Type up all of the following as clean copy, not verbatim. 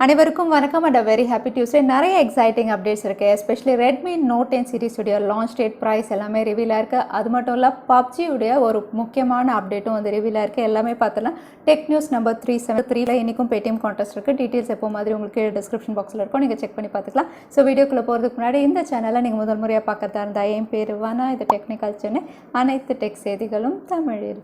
அனைவருக்கும் வணக்கம் and a very happy Tuesday. நிறைய எக்ஸைட்டிங் அப்டேட்ஸ் இருக்கு. எஸ்பெஷலி ரெட்மி நோட் 10 சீரிஸ் உடைய லான்ச் டேட் பிரைஸ் எல்லாமே ரிவீல் ஆயிருக்கு. அது மட்டும் இல்ல PUBG உடைய ஒரு முக்கியமான அப்டேட்டும் வந்து ரிவீல் ஆயிருக்கு. எல்லாமே பார்த்தலாம் டெக் நியூஸ் நம்பர் 373ல இன்னைக்கும் Paytm Contest இருக்கு. டீடைல்ஸ் எப்போ மாதிரி உங்களுக்கு டிஸ்கிரிப்ஷன் பாக்ஸ்ல இருக்கும், நீங்க செக் பண்ணி பார்த்துக்கலாம். ஸோ வீடியோக்குள்ள போறதுக்கு முன்னாடி இந்த சேனலை நீங்க முதல் முறையா பார்க்கறதா இருந்தா என் பேரு வானா, இது டெக்னிக்கல் சென்னை, அனைத்து டெக் செய்திகளும் தமிழில்.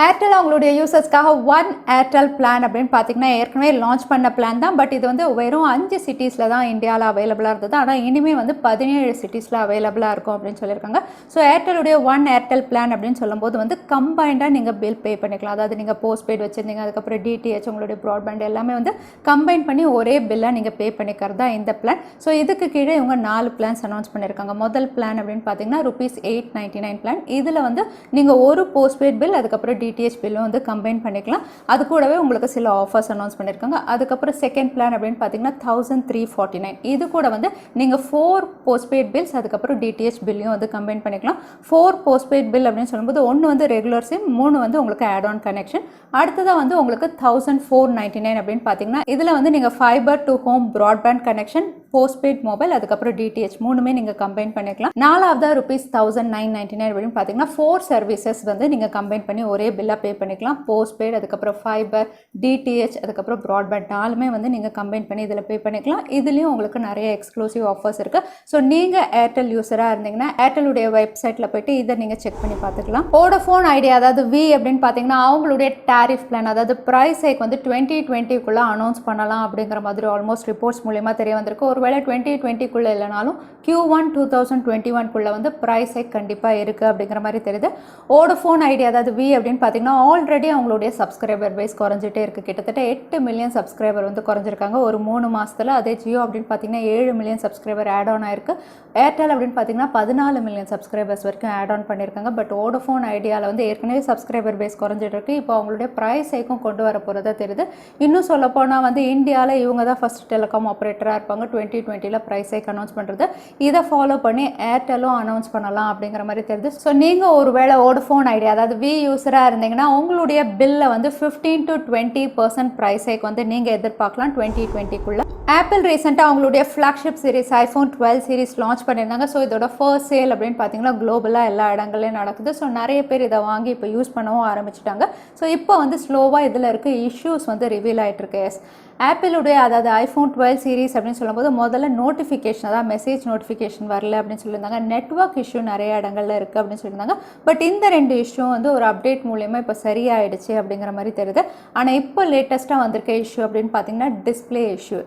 Airtel அவங்களுடைய யூசர்ஸ்க்காக ஒன் ஏர்டெல் பிளான் அப்படின்னு பார்த்தீங்கன்னா ஏற்கனவே லான்ச் பண்ண பிளான் தான். பட் இது வந்து வெறும் 5 சிட்டிஸில் தான் இந்தியாவில் அவைலபிளாக இருந்தது. ஆனால் இனிமேல் வந்து 17 சிட்டிஸில் அவைலபிளாக இருக்கும் அப்படின்னு சொல்லியிருக்காங்க. ஸோ ஏர்டெலுடைய ஒன் ஏர்டெல் பிளான் அப்படின்னு சொல்லும்போது வந்து கம்பைண்டாக நீங்கள் பில் பே பண்ணிக்கலாம். அதாவது நீங்கள் போஸ்ட் பெய்ட் வச்சுருந்தீங்க, அதுக்கப்புறம் டிடிஹெச், உங்களுடைய ப்ராட்பேண்ட் எல்லாமே வந்து கம்பைன் பண்ணி ஒரே பில்லாக நீங்கள் பே பண்ணிக்கிறது தான் இந்த பிளான். ஸோ இதுக்கு கீழே இவங்க 4 பிளான்ஸ் அனௌன்ஸ் பண்ணியிருக்காங்க. முதல் பிளான் அப்படின்னு பார்த்தீங்கன்னா ₹899 பிளான். இதில் வந்து நீங்கள் ஒரு போஸ்ட் பெய்ட் பில், அதுக்கப்புறம் டிடிஹெச் பில்லும் வந்து கம்பைன் பண்ணிக்கலாம். அது கூடவே உங்களுக்கு சில ஆஃபர்ஸ் அனௌன்ஸ் பண்ணியிருக்காங்க. அதுக்கப்புறம் செகண்ட் பிளான் அப்படின்னு பார்த்தீங்கன்னா $1349. இது கூட வந்து நீங்கள் 4 போஸ்ட்பெய்ட் பில்ஸ், அதுக்கப்புறம் டிடிஹெச் பில்லையும் வந்து கம்பைன் பண்ணிக்கலாம். 4 போஸ்ட்பெய்ட் பில் அப்படின்னு சொல்லும்போது ஒன்று வந்து ரெகுலர் சிம், 3 வந்து உங்களுக்கு ஆட் ஆன் கனெக்ஷன். அடுத்ததாக வந்து உங்களுக்கு $1499 அப்படின்னு பார்த்தீங்கன்னா இதில் வந்து நீங்கள் fibre to home broadband connection, postpaid mobile, அதுக்கப்புறம் டிடிஹெச் மூணுமே நீங்கள் கம்பைன் பண்ணிக்கலாம். நாலாவதாக ₹1999 அப்படின்னு பார்த்தீங்கன்னா 4 சர்வீசஸ் வந்து நீங்கள் கம்பைன் பண்ணி ஒரே பில்லாக பே பண்ணிக்கலாம். போஸ்ட்பெய்ட், அதுக்கப்புறம் ஃபைபர், டிடிஹெச், அதுக்கப்புறம் ப்ராட்பேண்ட் நாலுமே வந்து நீங்கள் கம்பைன் பண்ணி இதில் பே பண்ணிக்கலாம். இதுலேயும் உங்களுக்கு நிறைய எக்ஸ்க்ளூசிவ் ஆஃபர்ஸ் இருக்குது. ஸோ நீங்கள் ஏர்டெல் யூஸராக இருந்தீங்கன்னா ஏர்டெலுடைய வெப்சைட்டில் போய்ட்டு இதை நீங்கள் செக் பண்ணி பார்த்துக்கலாம். வோடஃபோன் ஐடியா, அதாவது வி அப்படின்னு பார்த்தீங்கன்னா அவங்களுடைய டாரிஃப் பிளான், அதாவது ப்ரைஸ் ஹைக் வந்து 2020க்குள்ளே அனௌன்ஸ் பண்ணலாம் அப்படிங்கிற மாதிரி ஆல்மோஸ்ட் ரிப்போர்ட்ஸ் மூலியமாக தெரிய வந்திருக்கு. ஒருவேளை 2020க்குள்ளே இல்லைனாலும் Q1 2021க்குள்ளே வந்து ப்ரைஸ் ஹைக் கண்டிப்பாக இருக்குது அப்படிங்கிற மாதிரி தெரியுது. வோடஃபோன் ஐடியா, அதாவது வி அப்படின்னு பார்த்தீங்கன்னா ஆல்ரெடி அவங்களுடைய சப்ஸ்கிரைபர் பேஸ் குறைஞ்சிட்டே இருக்குது. கிட்டத்தட்ட 8 மில்லியன் சப்ஸ்கிரைபர் வந்து குறைஞ்சிருக்காங்க ஒரு 3 மாதத்தில். அதே ஜியோ அப்படின்னு பார்த்தீங்கன்னா 7 மில்லியன் சப்ஸ்கிரைபர் ஆட் ஆன் ஆயிருக்கு. ஏர்டெல் அப்படின்னு பார்த்தீங்கன்னா 14 மில்லியன் சப்ஸ்கிரைபர்ஸ் வரைக்கும் ஆட் ஆன் பண்ணியிருக்காங்க. பட் வோடஃபோன் ஐடியாவில் வந்து ஏற்கனவே சப்ஸ்கிரைபர் பேஸ் குறைஞ்சிட்டு இருக்கு. இப்போ அவங்களுடைய ப்ரைஸ் ஹைக்கும் கொண்டு வர போகிறதா தெரியுது. இன்னும் சொல்லப்போனால் வந்து இந்தியாவில் இவங்க தான் ஃபர்ஸ்ட் டெலிகாம் ஆப்ரேட்டராக இருப்பாங்க 2020ல் ப்ரைஸ் ஹைக் அனௌன்ஸ் பண்ணுறது. இதை ஃபாலோ பண்ணி ஏர்டெலும் அனௌன்ஸ் பண்ணலாம் அப்படிங்கிற மாதிரி தெரியுது. ஸோ நீங்கள் ஒருவேளை வோடஃபோன் ஐடியா, அதாவது வி யூஸராக இருந்தீங்கன்னா உங்களுடைய பில்ல வந்து 15 to 20% ப்ரைஸ் ஹைக் வந்து நீங்கள் எதிர்பார்க்கலாம் 2020க்குள்ள. ஆப்பிள் ரீசெண்டாக அவங்களுடைய flagship series iPhone 12 series launch பண்ணியிருந்தாங்க. ஸோ இதோட ஃபர்ஸ்ட் சேல் அப்படின்னு பார்த்தீங்கன்னா குளோபலாக எல்லா இடங்களையும் நடக்குது. ஸோ நிறைய பேர் இதை வாங்கி இப்போ யூஸ் பண்ணவும் ஆரம்பிச்சிட்டாங்க. ஸோ இப்போ வந்து ஸ்லோவாக இதில் இருக்க இஷ்யூஸ் வந்து ரிவீல் ஆகிட்டு இருக்கு. ஆப்பிளுடைய, அதாவது iPhone 12 சீரிஸ் அப்படின்னு சொல்லும்போது முதல்ல நோட்டிஃபிகேஷன், அதாவது மெசேஜ் நோட்டிஃபிகேஷன் வரல அப்படின்னு சொல்லியிருந்தாங்க. நெட்வொர்க் இஷ்யூ நிறைய இடங்கள்ல இருக்குது அப்படின்னு சொல்லியிருந்தாங்க. பட் இந்த 2 இஷ்யூ வந்து ஒரு அப்டேட் மூலயமா இப்போ சரியாயிடுச்சு அப்படிங்கிற மாதிரி தெரியுது. ஆனால் இப்போ லேட்டஸ்ட்டாக வந்திருக்க இஷ்யூ அப்படின்னு பார்த்தீங்கன்னா டிஸ்பிளே இஷ்யூ.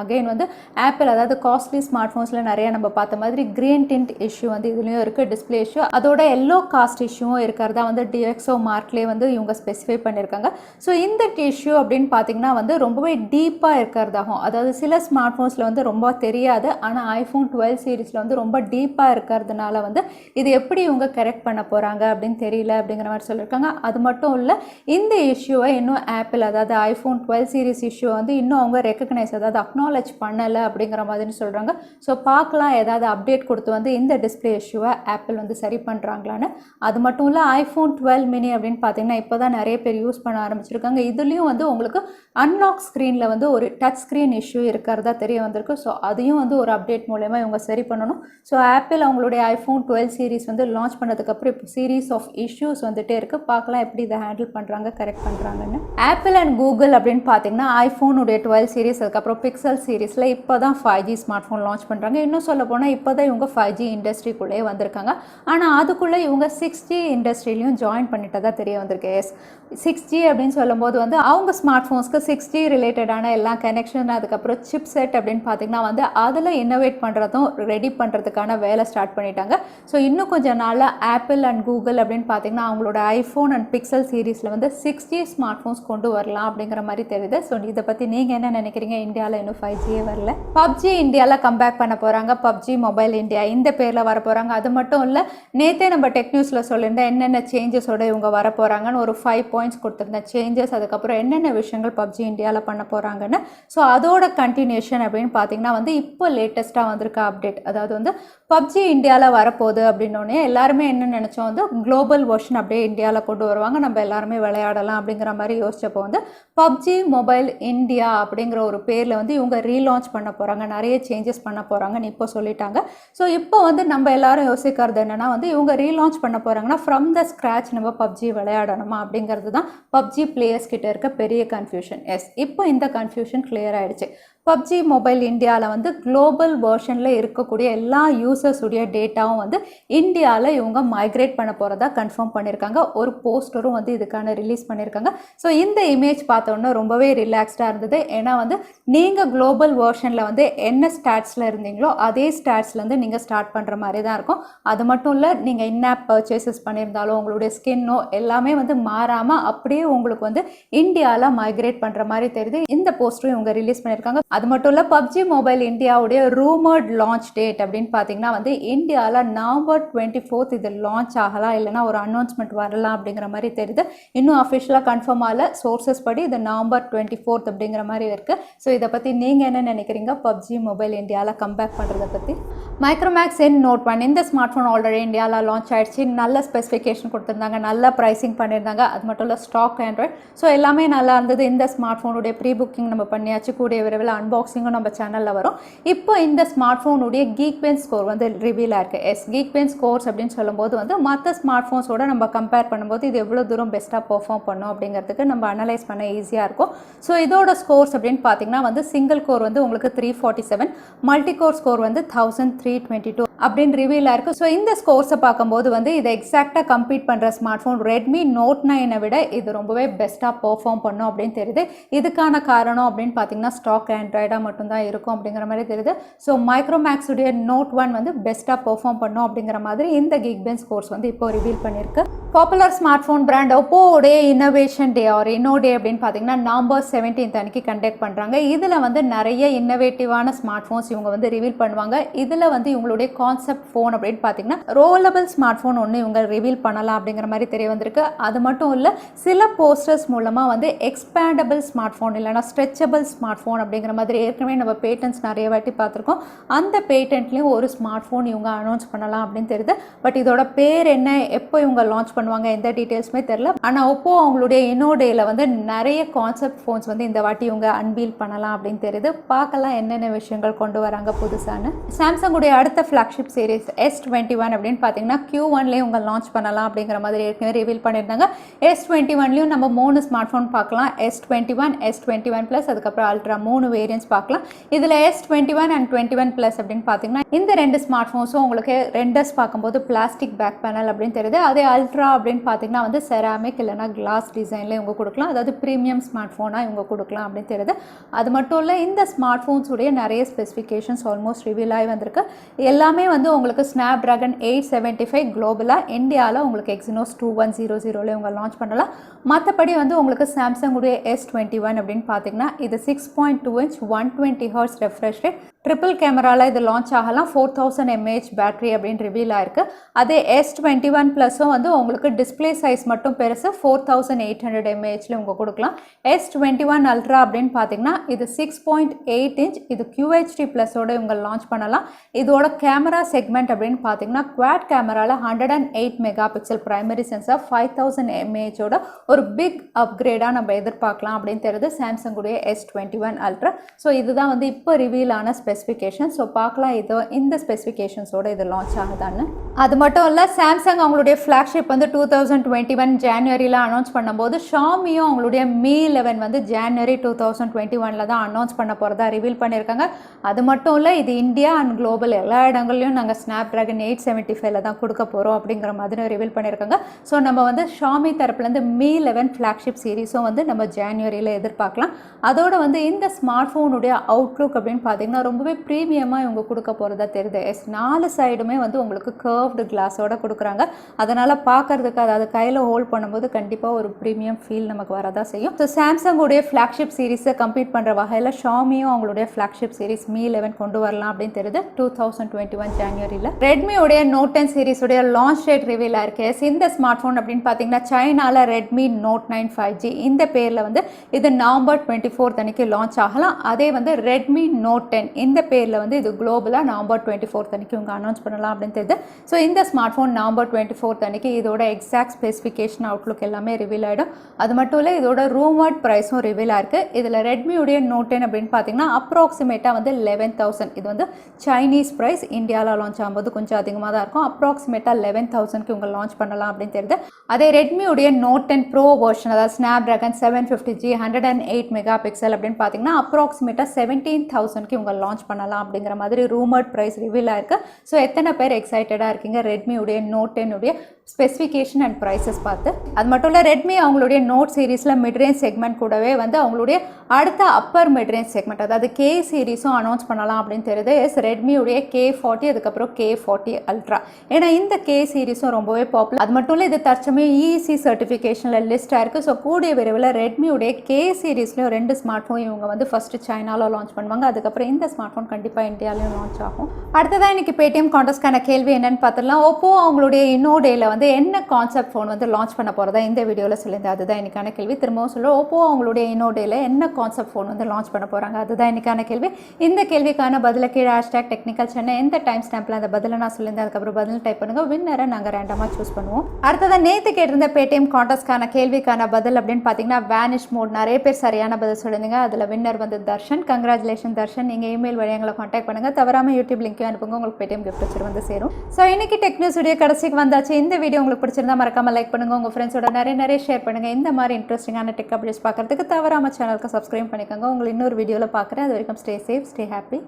அகைன் வந்து ஆப்பிள், அதாவது காஸ்ட்லி ஸ்மார்ட் ஃபோன்ஸில் நிறைய நம்ம பார்த்த மாதிரி கிரீன் டிண்ட் இஷ்யூ வந்து இதுலேயும் இருக்குது, டிஸ்பிளே இஷ்யூ. அதோட எல்லோ காஸ்ட் இஷ்யூவும் இருக்கிறதா வந்து டிஎக்ஸோ மார்க்லேயே வந்து இவங்க ஸ்பெசிஃபை பண்ணியிருக்காங்க. ஸோ இந்த இஷ்யூ அப்படின்னு பார்த்தீங்கன்னா வந்து ரொம்பவே டீப்பாக இருக்கிறதாகும். அதாவது சில ஸ்மார்ட் ஃபோன்ஸில் வந்து ரொம்ப தெரியாது, ஆனால் iPhone 12 சீரிஸில் வந்து ரொம்ப டீப்பாக இருக்கிறதுனால வந்து இது எப்படி இவங்க கரெக்ட் பண்ண போகிறாங்க அப்படின்னு தெரியல அப்படிங்கிற மாதிரி சொல்லியிருக்காங்க. அது மட்டும் இல்லை, இந்த இஷ்யூவை இன்னும் ஆப்பிள், அதாவது iPhone 12 சீரிஸ் இஷ்யூவை வந்து இன்னும் அவங்க ரெக்கக்னைஸ், அதாவது அக்னாலேஜ் பண்ணலை அப்படிங்கிற மாதிரி சொல்கிறாங்க. ஸோ பார்க்கலாம் ஏதாவது அப்டேட் கொடுத்து வந்து இந்த டிஸ்பிளே இஷ்யூவை ஆப்பிள் வந்து சரி பண்ணுறாங்களான்னு. அது மட்டும் இல்லை, iPhone 12 mini அப்படின்னு பார்த்தீங்கன்னா இப்போ தான் நிறைய பேர் யூஸ் பண்ண ஆரம்பிச்சிருக்காங்க. இதுலேயும் வந்து உங்களுக்கு அன்லாக் ஸ்க்ரீனில் வந்து ஒரு டச் ஸ்க்ரீன் இஷ்யூ இருக்கிறதா தெரிய வந்திருக்கு. ஸோ அதையும் வந்து ஒரு அப்டேட் மூலமா இவங்க சரி பண்ணணும். ஸோ ஆப்பிள் அவங்களுடைய iPhone 12 சீரிஸ் வந்து லான்ச் பண்ணதுக்கப்புறம் இப்போ சீரீஸ் ஆஃப் இஷ்யூஸ் வந்துட்டே இருக்கு. பார்க்கலாம் எப்படி இதை ஹேண்டில் பண்ணுறாங்க, கரெக்ட் பண்ணுறாங்கன்னு. ஆப்பிள் அண்ட் கூகுள் அப்படின்னு பார்த்தீங்கன்னா iPhone உடைய 12 சீரிஸ், அதுக்கப்புறம் பிக்சல் சீரிஸில் இப்போ தான் 5G ஸ்மார்ட் ஃபோன் லான்ச் பண்ணுறாங்க. இன்னும் சொல்ல போனால் இப்போ தான் இவங்க 5G இண்டஸ்ட்ரிக்குள்ளேயே வந்திருக்காங்க. ஆனால் அதுக்குள்ளே இவங்க 6G இண்டஸ்ட்ரியிலையும் ஜாயின் பண்ணிட்டதா தெரிய வந்திருக்கு. 6G அப்படின்னு சொல்லும்போது வந்து அவங்க ஸ்மார்ட் ஃபோன்ஸ்க்கு 6G ரிலேட்டடான எல்லா கனெக்ஷன், அதுக்கப்புறம் சிப் செட் அப்படின்னு பார்த்தீங்கன்னா வந்து அதில் இன்னோவேட் பண்ணுறதும் ரெடி பண்ணுறதுக்கான வேலை ஸ்டார்ட் பண்ணிட்டாங்க. ஸோ இன்னும் கொஞ்சம் நாளில் ஆப்பிள் அண்ட் கூகுள் அப்படின்னு பார்த்தீங்கன்னா அவங்களோட iPhone அண்ட் பிக்சல் சீரீஸில் வந்து 6G ஸ்மார்ட் ஃபோன்ஸ் கொண்டு வரலாம் அப்படிங்கிற மாதிரி தெரியுது. ஸோ இதை பற்றி நீங்கள் என்ன நினைக்கிறீங்க? இந்தியாவில் இன்னும் 5G வரல. PUBG இந்தியாவில் கம்பேக் பண்ண போகிறாங்க. PUBG மொபைல் இந்தியா இந்த பேரில் வர போகிறாங்க. அது மட்டும் இல்லை, நேற்றே நம்ம டெக் நியூஸில் சொல்லியிருந்தேன் என்னென்ன சேஞ்சஸோட இவங்க வர போகிறாங்கன்னு ஒரு 5 பாயிண்ட்ஸ் கொடுத்துருந்தேன் சேஞ்சஸ். அதுக்கப்புறம் என்னென்ன விஷயங்கள் PUBG இந்தியாவில் பண்ண போகிறாங்க போகிறாங்கன்னு. ஸோ அதோட கண்டினியூஷன் அப்படின்னு பார்த்தீங்கன்னா வந்து இப்போ லேட்டஸ்ட்டாக வந்திருக்க அப்டேட், அதாவது வந்து PUBG இந்தியாவில் வரப்போகுது அப்படின்னோடனே எல்லாருமே என்ன நினச்சோம் வந்து குளோபல் வெர்ஷன் அப்படியே இந்தியாவில் கொண்டு வருவாங்க, நம்ம எல்லாருமே விளையாடலாம் அப்படிங்கிற மாதிரி யோசிச்சப்போ வந்து PUBG மொபைல் இந்தியா அப்படிங்கிற ஒரு பேரில் வந்து இவங்க ரீலான்ச் பண்ண போகிறாங்க, நிறைய சேஞ்சஸ் பண்ண போகிறாங்கன்னு இப்போ சொல்லிட்டாங்க. ஸோ இப்போ வந்து நம்ம எல்லாரும் யோசிக்கிறது என்னென்னா வந்து இவங்க ரீலான்ச் பண்ண போகிறாங்கன்னா ஃப்ரம் த ஸ்க்ராச் நம்ம PUBG விளையாடணுமா அப்படிங்கிறது தான் PUBG பிளேயர்ஸ் கிட்ட இருக்க பெரிய கன்ஃபியூஷன். எஸ், இப்போ இந்த கன்ஃபியூஷன் கிளியர் ஆகிடுச்சு. PUBG மொபைல் இந்தியாவில் வந்து குளோபல் வெர்ஷனில் இருக்கக்கூடிய எல்லா யூசர்ஸுடைய டேட்டாவும் வந்து இந்தியாவில் இவங்க மைக்ரேட் பண்ண போகிறதா கன்ஃபார்ம் பண்ணியிருக்காங்க. ஒரு போஸ்டரும் வந்து இதுக்கான ரிலீஸ் பண்ணியிருக்காங்க. ஸோ இந்த இமேஜ் பார்த்தோன்னா ரொம்பவே ரிலாக்ஸ்டாக இருந்தது. ஏன்னா வந்து நீங்கள் குளோபல் வெர்ஷனில் வந்து என்ன ஸ்டாட்ஸில் இருந்தீங்களோ அதே ஸ்டாட்ஸ்லேருந்து நீங்கள் ஸ்டார்ட் பண்ணுற மாதிரி தான் இருக்கும். அது மட்டும் இல்லை, நீங்கள் இன்ஆப் பர்ச்சேசஸ் பண்ணியிருந்தாலும் உங்களுடைய ஸ்கின்னோ எல்லாமே வந்து மாறாமல் அப்படியே உங்களுக்கு வந்து இந்தியாவில் மைக்ரேட் பண்ணுற மாதிரி தெரியுது. இந்த போஸ்டரும் இவங்க ரிலீஸ் பண்ணியிருக்காங்க. அது மட்டும் இல்லை, PUBG மொபைல் இந்தியாவுடைய ரூமர்ட் லான்ச் டேட் அப்படின்னு பார்த்தீங்கன்னா வந்து இந்தியாவில் November 24 இது லான்ச் ஆகலாம், இல்லைனா ஒரு அனௌன்ஸ்மெண்ட் வரலாம் அப்படிங்கிற மாதிரி தெரியுது. இன்னும் அஃபிஷியலாக கன்ஃபார்ம் ஆகல. சோர்சஸ் படி இது November 24 அப்படிங்கிற மாதிரி இருக்குது. ஸோ இதை பற்றி நீங்கள் என்ன நினைக்கிறீங்க? PUBG மொபைல் இந்தியாவில் கம்பேக் பண்ணுறதை பற்றி. மைக்ரோமேக்ஸ் Note 1 இந்த ஸ்மார்ட் ஃபோன் ஆல்ரெடி இந்தியாவில் லான்ச் ஆகிடுச்சு. நல்ல ஸ்பெசிஃபிகேஷன் கொடுத்துருந்தாங்க, நல்ல ப்ரைஸிங் பண்ணியிருந்தாங்க. அது மட்டும் இல்லை, ஸ்டாக் ஆண்ட்ராய்ட், ஸோ எல்லாமே நல்லா இருந்தது. இந்த ஸ்மார்ட் ஃபோனுடைய ப்ரீ புக்கிங் நம்ம பண்ணியாச்சு. கூடிய விரைவில் அன்பாக்சிங்கும் நம்ம சேனலில் வரும். இப்போ இந்த ஸ்மார்ட் ஃபோனுடைய Geekbench ஸ்கோர் வந்து ரிவீல் ஆயிருக்கு. Geekbench ஸ்கோர்ஸ் அப்படின்னு சொல்லும்போது வந்து மற்ற ஸ்மார்ட் ஃபோன்ஸோட நம்ம கம்பேர் பண்ணும்போது இது எவ்வளோ தூரம் பெஸ்ட்டாக பெர்ஃபார்ம் பண்ணும் அப்படிங்கிறதுக்கு நம்ம அனலைஸ் பண்ண ஈஸியாக இருக்கும். ஸோ இதோட ஸ்கோர்ஸ் அப்படின்னு பார்த்தீங்கன்னா வந்து சிங்கிள் கோர் வந்து உங்களுக்கு 347, மல்டி கோர் ஸ்கோர் வந்து 1322 அப்படின்னு ரிவீல் ஆயிருக்கு. ஸோ இந்த ஸ்கோர்ஸை பார்க்கும்போது வந்து இதை எக்ஸாக்டாக கம்பீட் பண்ணுற ஸ்மார்ட் ஃபோன் ரெட்மி Note 9 விட இது ரொம்பவே பெஸ்ட்டாக பெர்ஃபார்ம் பண்ணும் அப்படின்னு தெரியுது. இதுக்கான காரணம் அப்படின்னு பார்த்தீங்கன்னா ஸ்டாக் ஆண்ட்ராய்டாக மட்டும்தான் இருக்கும் அப்படிங்கிற மாதிரி தெரியுது. ஸோ மைக்ரோமேக்ஸ் உடைய Note 1 வந்து பெஸ்ட்டாக பெர்ஃபார்ம் பண்ணும் அப்படிங்கிற மாதிரி இந்த Geekbench ஸ்கோர்ஸ் வந்து இப்போ ரிவீல் பண்ணியிருக்கு. Popular smart phone brand Oppo உடைய இன்னோவேஷன் டே ஆர் இன்னோ டே அப்படின்னு பார்த்தீங்கன்னா November 17 அன்னைக்கு கண்டக்ட் பண்ணுறாங்க. இதில் வந்து நிறைய இன்னோவேட்டிவான ஸ்மார்ட் ஃபோன்ஸ் இவங்க வந்து ரிவீல் பண்ணுவாங்க. இதில் வந்து இவங்களுடைய கான்செப்ட் ஃபோன் அப்படின்னு பார்த்தீங்கன்னா ரோலபிள் ஸ்மார்ட் ஃபோன் ஒன்று இவங்க ரிவீல் பண்ணலாம் அப்படிங்கிற மாதிரி தெரிய வந்திருக்கு. அது மட்டும் இல்லை, சில போஸ்டர்ஸ் மூலமாக வந்து எக்ஸ்பேண்டபிள் ஸ்மார்ட் ஃபோன் இல்லைனா ஸ்ட்ரெச்சபிள் ஸ்மார்ட் ஃபோன் அப்படிங்கிற மாதிரி ஏற்கனவே நம்ம பேட்டன்ஸ் நிறைய வாட்டி பார்த்துருக்கோம். அந்த பேட்டன்ட்லேயும் ஒரு ஸ்மார்ட் ஃபோன் இவங்க அனௌன்ஸ் பண்ணலாம் அப்படின்னு தெரியுது. பட் இதோட பேர் என்ன, எப்போ இவங்க லான்ச் பண்ணுவாங்க, எந்த டீட்டெயில்ஸுமே தெரியல. ஆனால் Oppo அவங்களுடைய இன்னோ டேயில் வந்து நிறைய கான்செப்ட் ஃபோன்ஸ் வந்து இந்த வாட்டி இவங்க அன்வீல் பண்ணலாம் அப்படின்னு தெரியுது. பார்க்கலாம் என்னென்ன விஷயங்கள் கொண்டு வராங்க புதுசான. சாம்சங்குடைய அடுத்த ஃப்ளாக்ஷிப் சீரிஸ் S21 அப்படின்னு பார்த்தீங்கன்னா Q1லேயே இவங்க லான்ச் பண்ணலாம் அப்படிங்கிற மாதிரி ஏற்கனவே ரிவீல் பண்ணியிருந்தாங்க. S21லேயும் நம்ம 3 ஸ்மார்ட் ஃபோன் பார்க்கலாம். S21, S21 Plus, அதுக்கப்புறம் அல்ட்ரா 3 வேரியன்ட்ஸ் பார்க்கலாம். இதில் S21 and 21 Plus அப்படின்னு பார்த்தீங்கன்னா இந்த 2 ஸ்மார்ட் ஃபோன்ஸும் உங்களுக்கு ரெண்டர்ஸ் பார்க்கும்போது பிளாஸ்டிக் பேக் பேனல் அப்படின்னு தெரியுது. அதே அல்ட்ரா அப்படின்னு பார்த்தீங்கன்னா வந்து செராமிக் இல்லைனா கிளாஸ் டிசைனில் இவங்க கொடுக்கலாம், அதாவது ப்ரீமியம் ஸ்மார்ட் ஃபோனாக இவங்க கொடுக்கலாம் அப்படின்னு தெரியுது. அது மட்டும் இல்லை, இந்த ஸ்மார்ட் ஃபோன்ஸுடைய நிறைய ஸ்பெசிஃபிகேஷன்ஸ் ஆல்மோஸ்ட் ரிவீல் ஆகி வந்திருக்கு. எல்லாமே வந்து உங்களுக்கு Snapdragon 875 குளோபலாக, இந்தியாவில் உங்களுக்கு Exynos 2100 இவங்க லான்ச் பண்ணலாம். மற்றபடி வந்து உங்களுக்கு சாம்சங்குடைய S21 அப்படின்னு பார்த்தீங்கன்னா இது 6.2 inch 120 Hz refresh rate, triple கேமராவில் இது லான்ச் ஆகலாம். 4000 mAh பேட்டரி அப்படின்னு ரிவீல் ஆயிருக்கு. அதே S21 Plusம் வந்து உங்களுக்கு டிஸ்பிளே சைஸ் மட்டும் பெருசு 4800 mAhல இவங்க கொடுக்கலாம். S21 Ultra அப்படின்னு பார்த்தீங்கன்னா இது 6.8 inch, இது QHD ப்ளஸோட இவங்க லான்ச் பண்ணலாம். இதோட கேமரா செக்மெண்ட் அப்படின்னு பார்த்தீங்கன்னா குவாட் கேமராவில் 108 மெகாபிக்சல் பிரைமரி சென்சார் 5000 mAhோட ஒரு பிக் அப்கிரேடாக நம்ம எதிர்பார்க்கலாம் அப்படின்னு தெரியுது சாம்சங்குடைய S21 Ultra. ஸோ இதுதான் வந்து இப்போ ரிவீல் ஆன ஸ்பெசிஃபிகேஷன். ஸோ பார்க்கலாம் இது இந்த ஸ்பெசிஃபிகேஷன்ஸோட இது லான்ச் ஆகுதான்னு. அது மட்டும் இல்லை, சாம்சங் அவங்களுடைய ஃப்ளாக்ஷிப் வந்து 2021 ஜான்வரியில் அனௌன்ஸ் பண்ணும்போது ஷாமியும் அவங்களுடைய Mi 11 வந்து ஜான்வரி 2021 தான் அனௌன்ஸ் பண்ண போகிறதா ரிவீல் பண்ணியிருக்காங்க. அது மட்டும் இல்லை, இது இந்தியா அண்ட் குளோபல் எல்லா இடங்கள்லையும் நாங்கள் Snapdragon 875 தான் கொடுக்க போகிறோம் அப்படிங்கிற மாதிரி ரிவீல் பண்ணியிருக்காங்க. ஸோ நம்ம வந்து ஷாமி தரப்புலேருந்து Mi 11 ஃப்ளாக்ஷிப் சீரிஸும் வந்து நம்ம ஜான்வரியில் எதிர்பார்க்கலாம். அதோட வந்து இந்த ஸ்மார்ட் ஃபோனுடைய அவுட்லுக் அப்படின்னு பார்த்தீங்கன்னா ரொம்ப ரொம்பவே ப்ரீமியமாக இவங்க கொடுக்க போகிறதா தெரியுது. நாலு சைடுமே வந்து உங்களுக்கு கர்வ்டு கிளாஸோட கொடுக்குறாங்க. அதனால் பார்க்குறதுக்கு அதாவது கையில் ஹோல்ட் பண்ணும்போது கண்டிப்பாக ஒரு ப்ரீமியம் ஃபீல் நமக்கு வரதான் செய்யும். ஸோ சாம்சங்குடைய ஃப்ளாக்ஷிப் சீரிஸை கம்ப்ளீட் பண்ணுற வகையில் ஷாமியும் அவங்களுடைய ஃப்ளாக்ஷிப் சீரிஸ் Mi 11 கொண்டு வரலாம் அப்படின்னு தெரியுது 2021 ஜனவரியில். ரெட்மியோடைய நோட் 10 சீரிஸுடைய லான்ச் டேட் ரிவீல் ஆயிருக்கு. இந்த ஸ்மார்ட் ஃபோன் அப்படின்னு பார்த்தீங்கன்னா சைனாவில் ரெட்மி நோட் 9 5G இந்த பேரில் வந்து இது நவம்பர் 24 அன்னைக்கு லான்ச் ஆகலாம். அதே வந்து ரெட்மி நோட் 10 இந்த பேரில் வந்து இது குளோபலாக நவம்பர் 24 அன்னைக்கு இவங்க அனௌன்ஸ் பண்ணலாம் அப்படின்னு தெரியுது. ஸோ இந்த ஸ்மார்ட் ஃபோன் நவம்பர் 24 அன்னைக்கு இதோட எக்ஸாக்ட் ஸ்பெசிஃபிகேஷன் அவுட்லுக் எல்லாமே ரிவீல் ஆகிடும். அது மட்டும் இல்லை இதோட ரூமர்ட் ப்ரைஸும் ரிவீல் ஆயிருக்கு. இதில் ரெட்மியுடைய நோட் 10 அப்படின்னு பார்த்தீங்கன்னா அப்ராக்சிமேட்டாக வந்து 11,000. இது வந்து சைனீஸ் ப்ரைஸ். இந்தியாவில் லான்ச் ஆகும்போது கொஞ்சம் அதிகமாக தான் இருக்கும். அப்ராக்சிமேட்டாக 11,000க்கு இவங்க லான்ச் பண்ணலாம் அப்படின்னு தெரியுது. அதே ரெட்மியுடைய நோட் 10 ப்ரோ வெர்ஷன் அதாவது ஸ்னாப்டிராகன் 750G 108 மெகா பிக்சல் அப்படின்னு பார்த்தீங்கன்னா அப்ராக்சிமேட்டாக 17,000க்கு இவங்க லான்ச் பண்ணலாம் அப்படிங்கிற மாதிரி ரூமர்ட் ப்ரைஸ் ரிவீல் ஆயிருக்கு. ஸோ எத்தனை பேர் எக்ஸைட்டடாக இருக்கீங்க ரெட்மியுடைய நோட் 10 உடைய ஸ்பெசிஃபிகேஷன் அண்ட் ப்ரைஸஸ் பார்த்து? அது மட்டும் இல்லை ரெட்மி அவங்களுடைய நோட் சீரீஸில் மிட்ரேஞ்ச் செக்மெண்ட் கூடவே வந்து அவங்களுடைய அடுத்த அப்பர் மிட்ரேஞ்ச் செக்மெண்ட் அதாவது கே சீரீஸும் அனௌன்ஸ் பண்ணலாம் அப்படின்னு தெரியுது. ரெட்மியுடைய K40 அதுக்கப்புறம் K40 அல்ட்ரா. ஏன்னா இந்த கே சீரீஸும் ரொம்பவே பாப்புலர். அது மட்டும் இல்லை இது தற்சமயம் இசி சர்டிஃபிகேஷனில் லிஸ்ட் ஆயிருக்கு. ஸோ கூடிய விரைவில் ரெட்மியுடைய கே சீரீஸ்லையும் 2 ஸ்மார்ட் ஃபோன் இவங்க வந்து ஃபர்ஸ்ட் சைனாவில் லான்ச் பண்ணுவாங்க. அதுக்கப்புறம் இந்த ஸ்மார்ட் ஃபோன் கண்டிப்பாக இந்தியாவிலையும் லான்ச் ஆகும். அடுத்ததான் இன்னைக்கு பேடிஎம் கான்டெஸ்ட்கான கேள்வி என்னன்னு பார்த்துடலாம். ஓப்போ அவங்களுடைய இன்னோடேல வந்து என்ன கான்செப்ட் ஃபோன் வந்து லான்ச் பண்ண போகிறதா இந்த வீடியோவில் சொல்லியிருந்தேன். அதுதான் இன்னைக்கான கேள்வி. திரும்பவும் சொல்லுவோம், ஓப்போ அவங்களுடைய இன்னோடேல என்ன கான்செப்ட் ஃபோன் வந்து லான்ச் பண்ண போகிறாங்க அதுதான் இன்னைக்கான கேள்வி. இந்த கேள்விக்கான பதில கீழே #technicalchennai எந்த டைம் ஸ்டாம்பில் அந்த பதிலை நான் சொல்லியிருந்தேன் அதுக்கப்புறம் பதில் டைப் பண்ணுங்கள். வின்னரை நாங்கள் ரேண்டமாக சூஸ் பண்ணுவோம். அடுத்ததான் நேற்று கேட்டிருந்த பேடிஎம் கான்டெஸ்ட்கான கேள்விக்கான பதில் அப்படின்னு பார்த்தீங்கன்னா வேனிஷ் மோட். நிறைய பேர் சரியான பதில் சொல்லியிருந்தீங்க. அதில் வின்னர் வந்து தர்ஷன். கங்க்ராச்சுலேஷன் தர்ஷன். நீங்கள் இமெயில் வழி எங்களை கான்டாக்ட் பண்ணுங்கள். தவறாமல் யூடியூப் லிங்க்கையும் அனுப்புங்க. உங்களுக்கு பேடிஎம் கிஃப்ட் வச்சு வந்து சேரும். ஸோ இன்னைக்கு டெக் நியூஸ் வீடியோ கடைசிக்கு வந்தாச்சு. இந்த வீடியோ உங்களுக்கு பிடிச்சிருந்தா மறக்காம லைக் பண்ணுங்க. உங்க ஃப்ரெண்ட்ஸோட நிறைய ஷேர் பண்ணுங்க. இந்த மாதிரி இன்ட்ரெஸ்டிங்கான டெக் அப்டேட்ஸ் பார்க்கறதுக்கு தவறாம சேனலுக்கு சப்ஸ்கிரைப் பண்ணிக்கோங்க. உங்களை இன்னொரு வீடியோவில் பார்க்குறேன். அது வரைக்கும் ஸ்டே சேஃப், ஸ்டே ஹாப்பி.